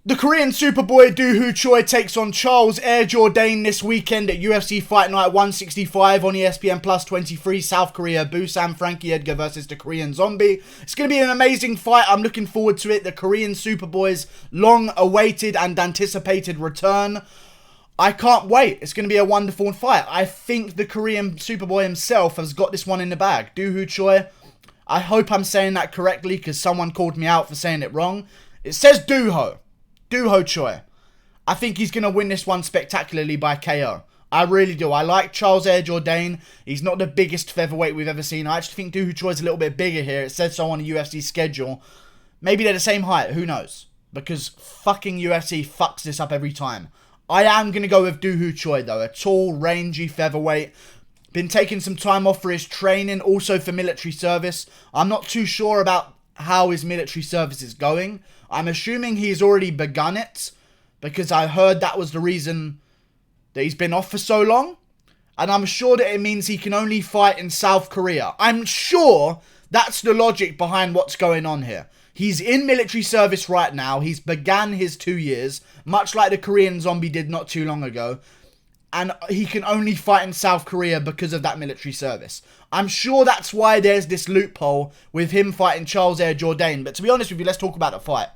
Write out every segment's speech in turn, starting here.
The Korean Superboy Doo-Ho Choi takes on Charles Jourdain this weekend at UFC Fight Night 165 on ESPN Plus 23, South Korea Busan. Frankie Edgar versus the Korean Zombie. It's going to be an amazing fight. I'm looking forward to it. The Korean Superboy's long-awaited and anticipated return. I can't wait. It's going to be a wonderful fight. I think the Korean Superboy himself has got this one in the bag. Doo-Ho Choi. I hope I'm saying that correctly because someone called me out for saying it wrong. It says Doo-Ho. Ho Choi. I think he's going to win this one spectacularly by KO. I really do. I like Charles Jourdain. He's not the biggest featherweight we've ever seen. I actually think Doo-Ho Choi's a little bit bigger here. It says so on the UFC schedule. Maybe they're the same height. Who knows? Because fucking UFC fucks this up every time. I am going to go with Doo-Ho Choi though. A tall, rangy featherweight. Been taking some time off for his training. Also for military service. I'm not too sure about how his military service is going. I'm assuming he's already begun it because I heard that was the reason that he's been off for so long. And I'm sure that it means he can only fight in South Korea. I'm sure that's the logic behind what's going on here. He's in military service right now. He's began his 2 years, much like the Korean Zombie did not too long ago. And he can only fight in South Korea because of that military service. I'm sure that's why there's this loophole with him fighting Charles Jourdain. But to be honest with you, let's talk about the fight.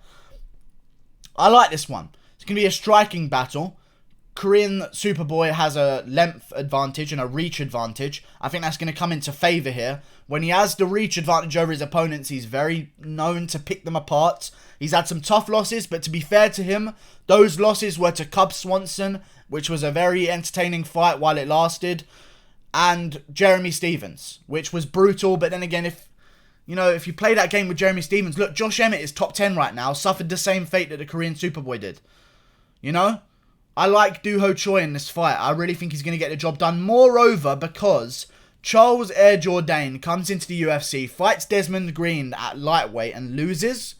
I like this one. It's going to be a striking battle. Korean Superboy has a length advantage and a reach advantage. I think that's going to come into favour here. When he has the reach advantage over his opponents, he's very known to pick them apart. He's had some tough losses, but to be fair to him, those losses were to Cub Swanson, which was a very entertaining fight while it lasted, and Jeremy Stephens, which was brutal. But then again, if you play that game with Jeremy Stephens, look, Josh Emmett is top 10 right now, suffered the same fate that the Korean Superboy did. I like Doo-Ho Choi in this fight. I really think he's going to get the job done. Moreover, because Charles Jourdain comes into the UFC, fights Desmond Green at lightweight and loses,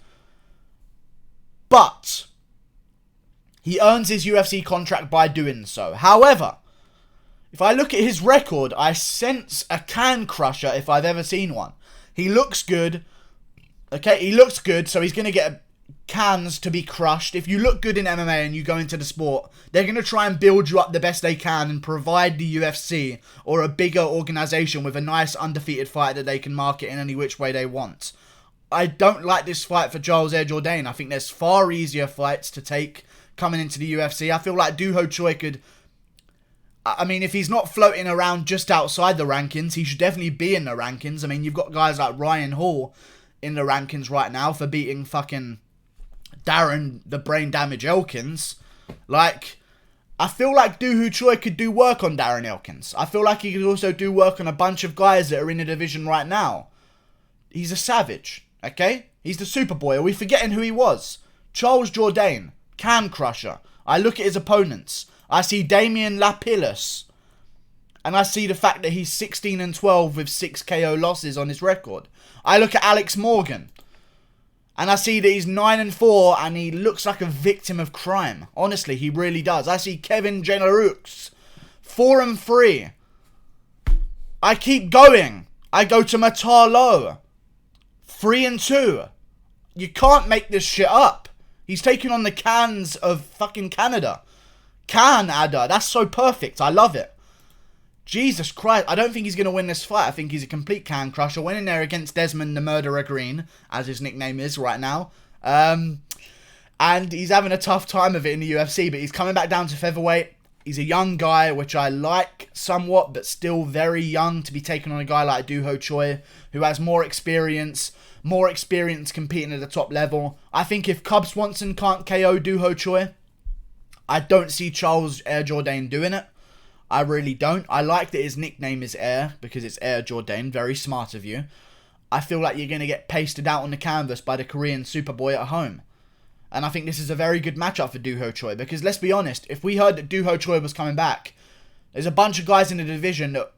but he earns his UFC contract by doing so. However, if I look at his record, I sense a can crusher if I've ever seen one. He looks good. Okay, he looks good, so he's going to get cans to be crushed. If you look good in MMA and you go into the sport, they're going to try and build you up the best they can and provide the UFC or a bigger organisation with a nice undefeated fight that they can market in any which way they want. I don't like this fight for Charles Jourdain. I think there's far easier fights to take coming into the UFC. I feel like Doo-Ho Choi could... I mean, if he's not floating around just outside the rankings, he should definitely be in the rankings. I mean, you've got guys like Ryan Hall in the rankings right now for beating fucking Darren the Brain Damage Elkins. Like, I feel like Doo-Ho Choi could do work on Darren Elkins. I feel like he could also do work on a bunch of guys that are in the division right now. He's a savage, okay? He's the Superboy. Are we forgetting who he was? Charles Jourdain, can crusher. I look at his opponents. I see Damian Lapillus. And I see the fact that he's 16-12 with 6 KO losses on his record. I look at Alex Morgan. And I see that he's 9-4 and he looks like a victim of crime. Honestly, he really does. I see Kevin Jennerux, 4-3. I keep going. I go to Matalo, 3-2. You can't make this shit up. He's taking on the cans of fucking Canada. Canada. That's so perfect. I love it. Jesus Christ. I don't think he's going to win this fight. I think he's a complete can crusher. Went in there against Desmond the Murderer Green, as his nickname is right now. And he's having a tough time of it in the UFC, but he's coming back down to featherweight. He's a young guy, which I like somewhat, but still very young to be taking on a guy like Doo-Ho Choi, who has more experience competing at the top level. I think if Cub Swanson can't KO Doo-Ho Choi, I don't see Charles Jourdain doing it. I really don't. I like that his nickname is Air, because it's Jourdain. Very smart of you. I feel like you're going to get pasted out on the canvas by the Korean Superboy at home. And I think this is a very good matchup for Doo-Ho Choi, because let's be honest, if we heard that Doo-Ho Choi was coming back, there's a bunch of guys in the division that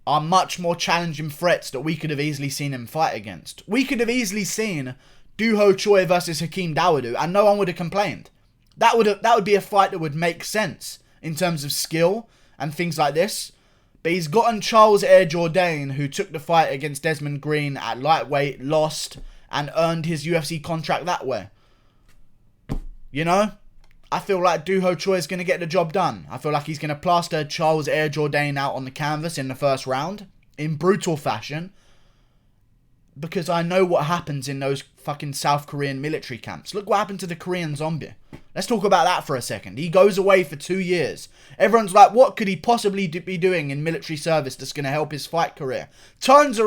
are much more challenging threats that we could have easily seen him fight against. We could have easily seen Doo-Ho Choi versus Hakeem Dawodu, and no one would have complained. That would be a fight that would make sense in terms of skill and things like this. But he's gotten Charles Jourdain, who took the fight against Desmond Green at lightweight, lost, and earned his UFC contract that way. You know? I feel like Ho Choi is going to get the job done. I feel like he's going to plaster Charles Jourdain out on the canvas in the first round in brutal fashion. Because I know what happens in those fucking South Korean military camps. Look what happened to the Korean zombie. Let's talk about that for a second. He goes away for 2 years. Everyone's like, what could he possibly be doing in military service that's going to help his fight career? Turns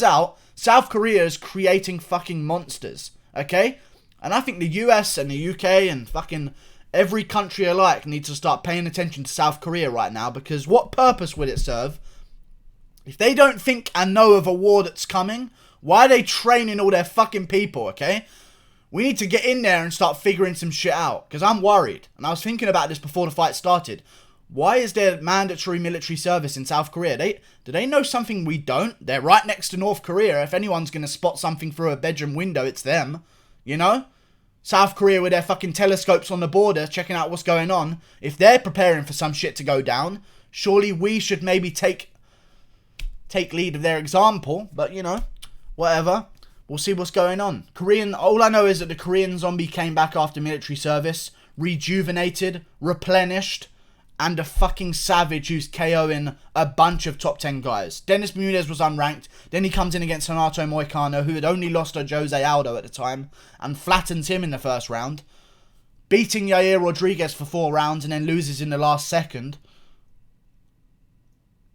out, South Korea is creating fucking monsters. Okay? And I think the US and the UK and fucking every country alike needs to start paying attention to South Korea right now. Because what purpose would it serve? If they don't think and know of a war that's coming, why are they training all their fucking people, okay? We need to get in there and start figuring some shit out. Because I'm worried. And I was thinking about this before the fight started. Why is there mandatory military service in South Korea? Do they know something we don't? They're right next to North Korea. If anyone's going to spot something through a bedroom window, it's them. You know? South Korea with their fucking telescopes on the border checking out what's going on. If they're preparing for some shit to go down, surely we should maybe take lead of their example. But, you know, whatever. We'll see what's going on. All I know is that the Korean zombie came back after military service, rejuvenated, replenished, and a fucking savage who's KOing a bunch of top 10 guys. Dennis Bermudez was unranked. Then he comes in against Renato Moicano, who had only lost to Jose Aldo at the time, and flattens him in the first round, beating Yair Rodriguez for 4 rounds and then loses in the last second.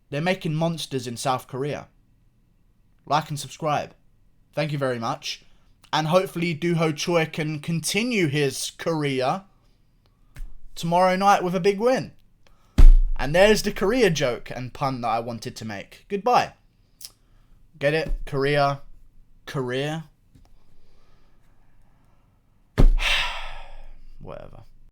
They're making monsters in South Korea. Like and subscribe. Thank you very much. And hopefully Ho Choi can continue his career tomorrow night with a big win. And there's the Korea joke and pun that I wanted to make. Goodbye. Get it? Korea. Career. Whatever.